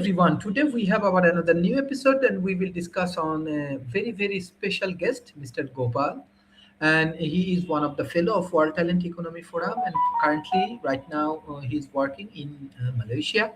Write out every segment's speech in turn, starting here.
everyone. Today we have our another new episode, and we will discuss on a very special guest, Mr. Gopal, and he is one of the fellow of World Talent Economy Forum, and currently, right now, he is working in Malaysia.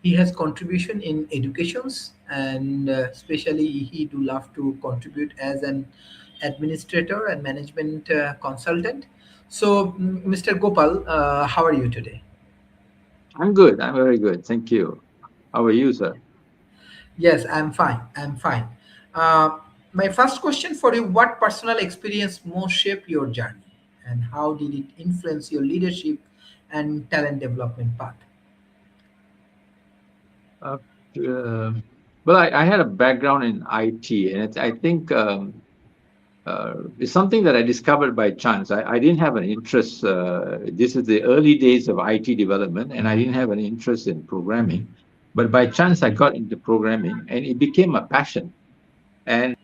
He has contribution in educations, and especially he do love to contribute as an administrator and management consultant. So, Mr. Gopal, how are you today? I'm good. I'm very good. Thank you. How are you, sir? Yes, I'm fine. I'm fine. Uh, my first question for you: what personal experience most shaped your journey, and how did it influence your leadership and talent development path? Uh, uh, well, I had a background in IT, and I think it's something that I discovered by chance. I didn't have an interest. This is the early days of IT development, and I didn't have an interest in programming. But by chance, I got into programming, and it became a passion. And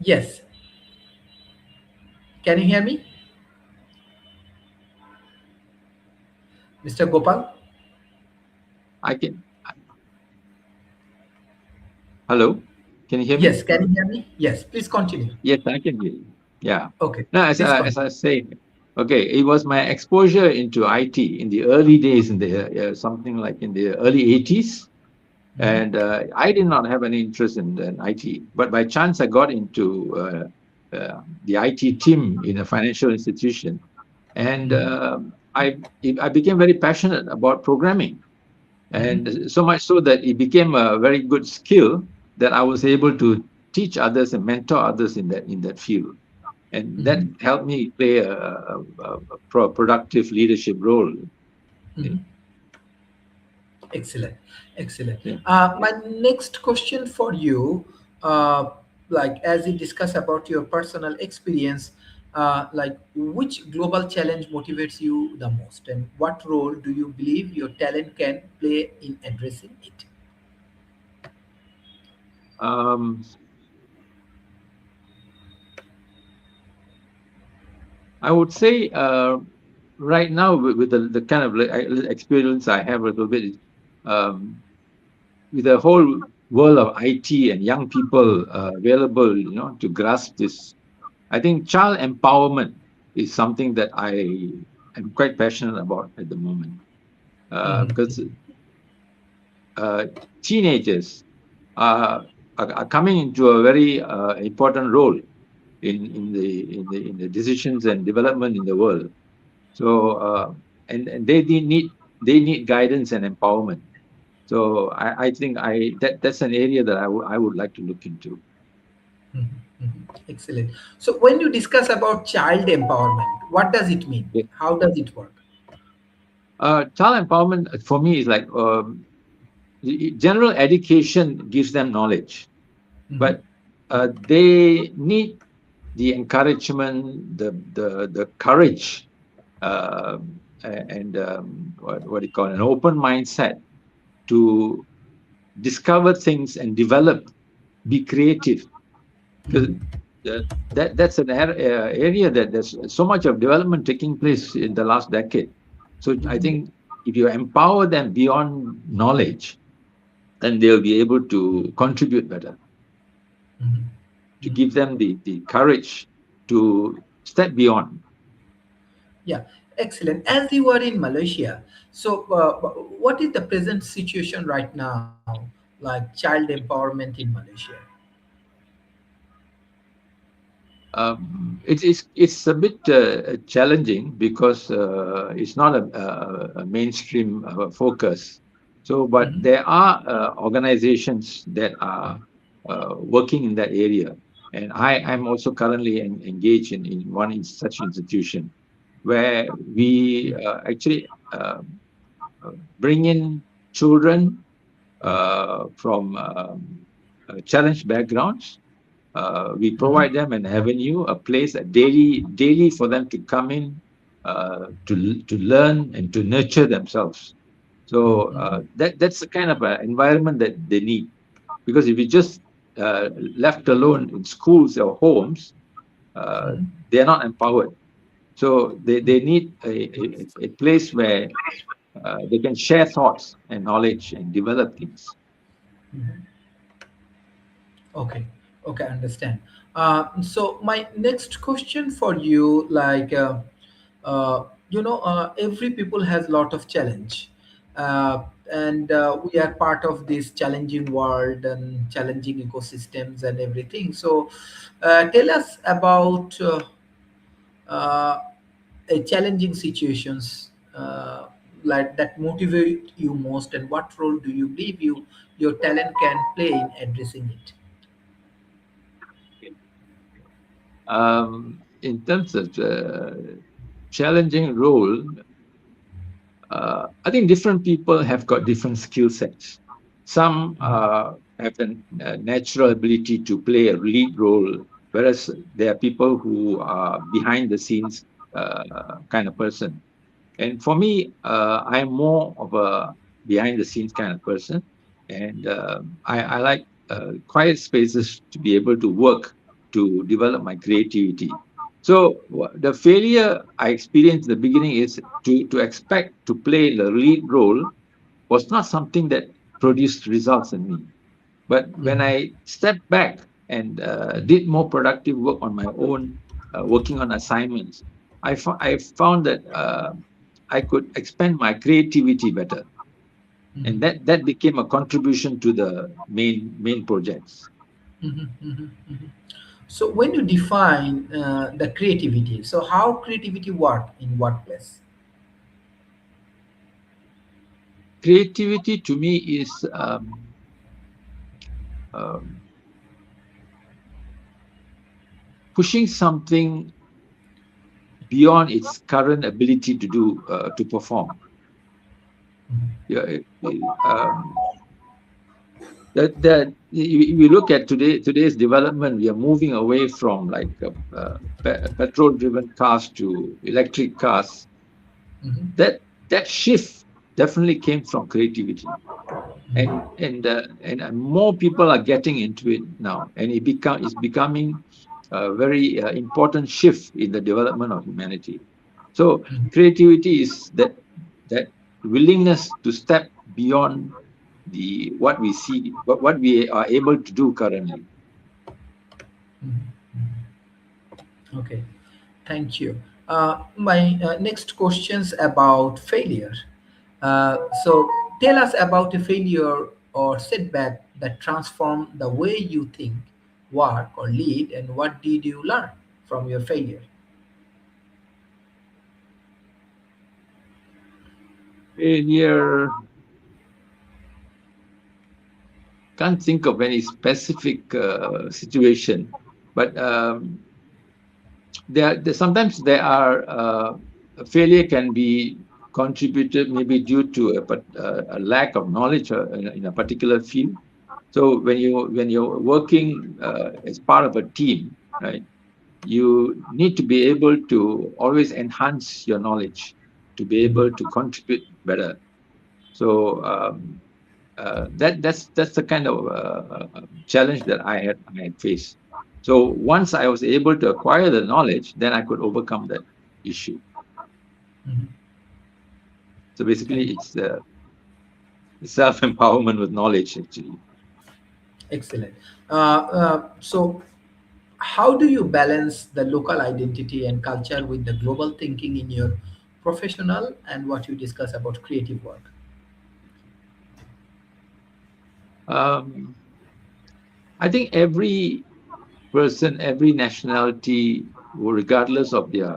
Yes. Can you hear me, Mr. Gopal? I can. Hello, can you hear me? Yes. Can you hear me? Yes. Please continue. Yes, I can hear you. Yeah. Okay. No, Please as continue. I was saying, okay, it was my exposure into IT in the early days, in the something like in the early 80s. Mhm. And I did not have any interest in IT, but by chance I got into the IT team in a financial institution, and Mhm. I became very passionate about programming, Mhm. and so much so that it became a very good skill that I was able to teach others and mentor others in that field, and that Mhm. helped me play a productive leadership role. Mhm. Excellent, excellent. Yeah. My next question for you, uh, like as you discuss about your personal experience, like which global challenge motivates you the most, and what role do you believe your talent can play in addressing it? Um, I would say right now with the kind of experience I have a little bit, um, with the whole world of IT and young people available, to grasp this. I think child empowerment is something that I am quite passionate about at the moment, because Mhm. uh, teenagers are coming into a very important role in the decisions and development in the world. So and they need guidance and empowerment. So I think that's an area that I would like to look into. Mhm. Mhm. Excellent. So when you discuss about child empowerment, what does it mean? Yeah. How does it work? Child empowerment for me is like general education gives them knowledge, Mhm. but they need the encouragement, the courage, and what do you call it, an open mindset to discover things and develop, be creative, because Mhm. that's an area that there's so much of development taking place in the last decade. So I Mhm. think if you empower them beyond knowledge, then they'll be able to contribute better, Mhm. to Mhm. give them the courage to step beyond. Yeah, excellent. As you are in Malaysia, so what is the present situation right now, like child empowerment in Malaysia? It's a bit challenging because it's not a mainstream focus. So, but Mhm. there are organizations that are working in that area, and I'm also currently engaged in one such institution where we actually bring in children from challenged backgrounds. We Mhm. provide them an avenue, a place, a daily for them to come in, to learn and to nurture themselves. So Mhm. that's the kind of environment that they need. Because if you just left alone in schools or homes, uh, Mhm. they're not empowered. So they need a place where they can share thoughts and knowledge and develop things. Mhm. Okay, okay, understand. So my next question for you, every people has lot of challenge, and we are part of this challenging world and challenging ecosystems and everything. So, tell us about uh, a challenging situations like that motivate you most, and what role do you believe your talent can play in addressing it? In terms of challenging role, I think different people have got different skill sets. Some have a natural ability to play a lead role, whereas there are people who are behind the scenes kind of person. And for me, I'm more of a behind the scenes kind of person, and I like quiet spaces to be able to work to develop my creativity. So the failure I experienced in the beginning is to expect to play the lead role was not something that produced results in me. But when Mhm. I stepped back and did more productive work on my own, working on assignments, I found that I could expand my creativity better, and Mhm. that became a contribution to the main projects. Mhm. Mhm. Mhm. So when you define the creativity, so how creativity work in workplace? Creativity to me is um, pushing something beyond its current ability to do to perform. Yeah, that if you look at today's development, we are moving away from like petrol driven cars to electric cars. Mhm. That shift definitely came from creativity, and more people are getting into it now, and it's becoming a very important shift in the development of humanity. So Mhm. creativity is that willingness to step beyond the what we see, what we are able to do currently. Mhm. Okay, thank you. My next questions about failure. So tell us about a failure or setback that transformed the way you think, work, or lead, and what did you learn from your failure? Failure, can't think of any specific situation, but sometimes there are failure can be contributed maybe due to a lack of knowledge in a particular field. So when you're working as part of a team, right, you need to be able to always enhance your knowledge to be able to contribute better. So that's the kind of challenge that I had faced. So once I was able to acquire the knowledge, then I could overcome that issue. Mhm. So basically, Thank it's self empowerment with knowledge actually. Excellent. So, how do you balance the local identity and culture with the global thinking in your professional and what you discuss about creative work? Um, I think every person, every nationality, regardless of their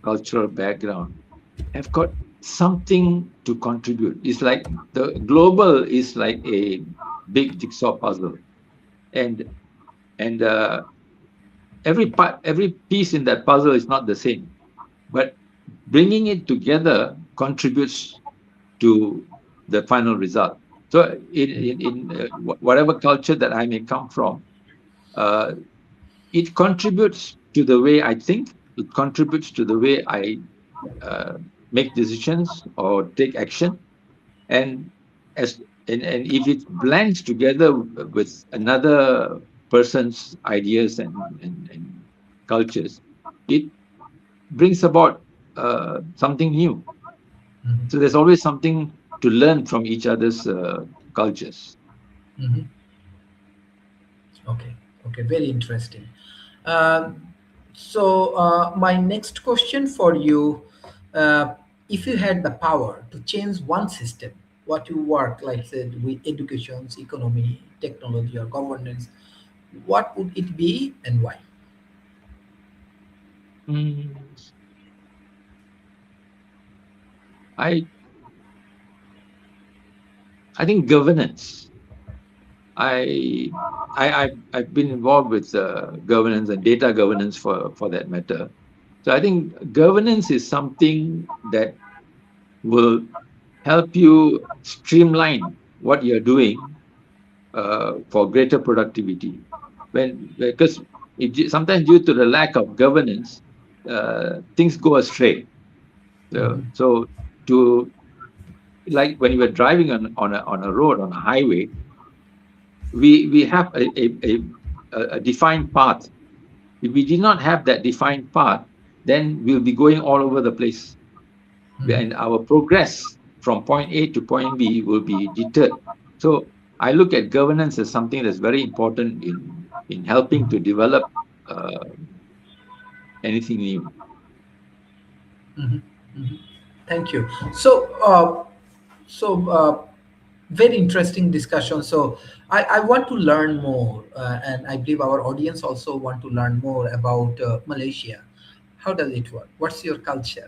cultural background, have got something to contribute. It's like the global is like a big jigsaw puzzle, and and every piece in that puzzle is not the same, but bringing it together contributes to the final result. So in whatever culture that I may come from, uh, it contributes to the way I think. It contributes to the way I uh, make decisions or take action, and as and if it blends together with another person's ideas and cultures, it brings about something new. Mhm. So there's always something to learn from each other's cultures. Mhm. Okay, okay, very interesting. Um, so, my next question for you, uh, if you had the power to change one system, what you work, like said, with education, economy, technology, or governance, what would it be and why? Mm, I I think governance. I I've been involved with governance and data governance for that matter. So I think governance is something that will help you streamline what you're doing for greater productivity. Because sometimes due to the lack of governance, things go astray. Mhm. So to like when you were driving on a road on a highway, we have a defined path. If we did not have that defined path, then we'll be going all over the place, Mhm. and our progress from point A to point B will be deterred. So I look at governance as something that's very important in helping to develop uh, anything new. Mhm. Mhm. Thank you. So, very interesting discussion. So, I want to learn more, and I believe our audience also want to learn more about Malaysia. How does it work? What's your culture?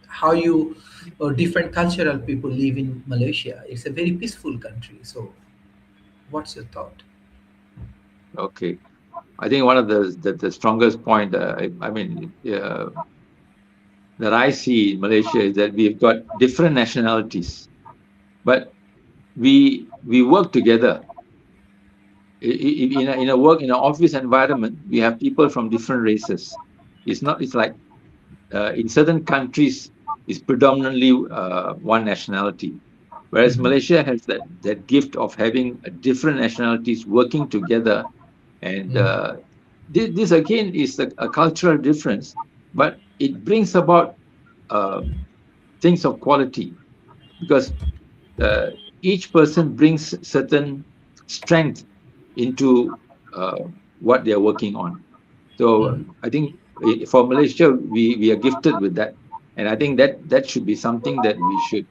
How you or different cultural people live in Malaysia? It's a very peaceful country. So, what's your thought? Okay, I think one of the strongest point, I mean, that I see in Malaysia is that we've got different nationalities, but we work together. In a work in an office environment, we have people from different races. It's like in certain countries it's predominantly one nationality, whereas Mhm. Malaysia has that gift of having different nationalities working together. And Mhm. this again is a cultural difference, but it brings about um, things of quality, because uh, each person brings certain strength into uh, what they're working on. So Mhm. I think for Malaysia, we are gifted with that, and I think that should be something that we should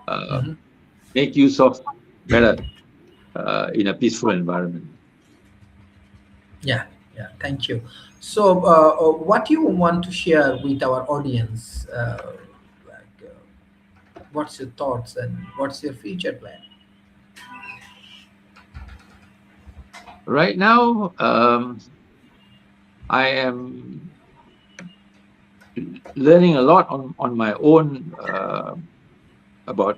uh, Mhm. make use of better in a peaceful environment. Yeah, yeah, thank you. So, what you want to share with our audience? What's your thoughts and what's your future plan? Right now, I am learning a lot on my own about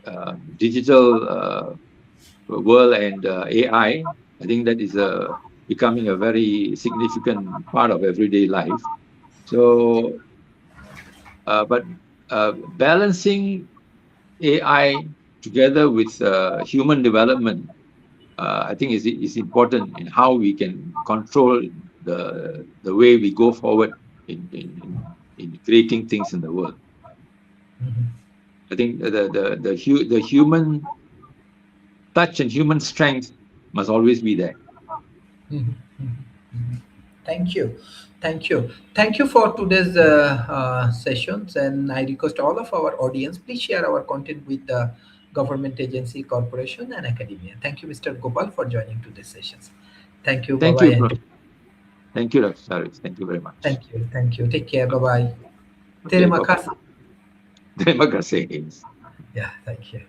digital world and AI. I think that is becoming a very significant part of everyday life. So, but balancing AI together with human development, I think is important in how we can control the way we go forward in creating things in the world. Mhm. I think the human touch and human strength must always be there. Mhm. Mhm. Mhm. Thank you. Thank you. Thank you for today's sessions. And I request all of our audience, please share our content with the government agency, corporation, and academia. Thank you, Mr. Gopal, for joining today's sessions. Thank you. Bye Thank bye. you, bro. And Thank you, Dr. Saris. Thank you very much. thank you. Thank you. Take care. Bye bye. Okay, Terima bye bye. kasih. Terima kasih. Yeah, thank you.